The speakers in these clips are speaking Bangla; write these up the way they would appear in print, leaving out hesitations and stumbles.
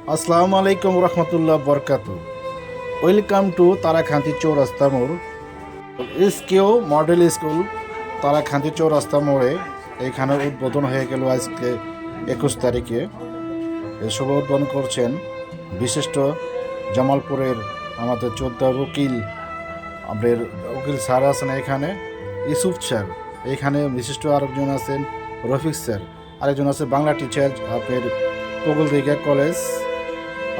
আসসালামু আলাইকুম রহমতুল্লাহ বরকাত। ওয়েলকাম টু তারাখান্তি চৌরাস্তা মোড় এসকেও মডেল স্কুল। তারাখান্তি চৌরাস্তা মোড়ে এখানে উদ্বোধন হয়ে গেল আজকে 21 তারিখে। এই শুভ উদ্বোধন করছেন বিশিষ্ট জামালপুরের আমাদের যোদ্ধা উকিল, আমাদের উকিল স্যার আছেন এখানে, ইউসুফ স্যার এখানে, বিশিষ্ট আরেকজন আছেন রফিক স্যার, আরেকজন আছে বাংলা টিচার আপনার পগলদিঘা কলেজ,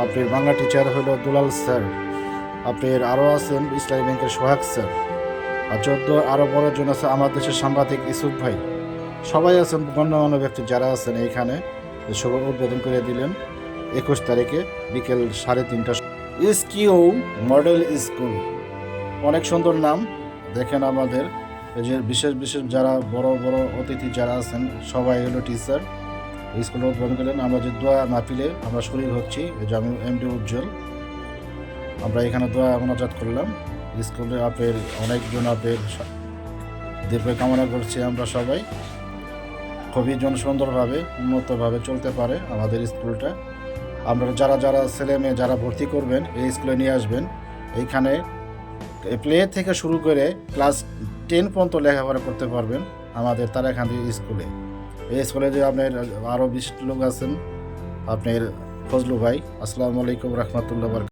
আপনার বাংলা টিচার হলো দুলাল স্যার, আপনার আরও আছেন ইসলামী ব্যাংকের সোহাগ স্যার, আর আরও বড়জন আছে আমার দেশের সাংবাদিক ইসুফ ভাই। সবাই আছেন গণ্যমান্য ব্যক্তি যারা আছেন এইখানে। শুভ উদ্বোধন করে দিলেন 21 তারিখে বিকেল 3:30। এসকিউ মডেল স্কুল, অনেক সুন্দর নাম। দেখেন আমাদের এই যে বিশেষ বিশেষ যারা বড় বড় অতিথি যারা আছেন সবাই হলো টিচার। স্কুল উদ্বোধন করলেন। আমরা যে দোয়া মাহফিলে আমরা শরীর হচ্ছি, এই যে আমি এমডি উজ্জ্বল, আমরা এখানে দোয়া মোনাজাত করলাম। স্কুলে আপনার অনেকজন আপনার দীর্ঘ কামনা করছি আমরা সবাই, খুবই সুন্দরভাবে উন্নতভাবে চলতে পারে আমাদের স্কুলটা। আপনারা যারা যারা ছেলে মেয়ে যারা ভর্তি করবেন এই স্কুলে নিয়ে আসবেন। এইখানে প্লে থেকে শুরু করে ক্লাস 10 পর্যন্ত লেখাপড়া করতে পারবেন আমাদের তারাখান্দি স্কুলে। এই স্কুলে যে আপনার আরও বিশিষ্ট লোক আছেন, আপনার ফজলু ভাই। আসসালামু আলাইকুম রহমতুল্লাহ।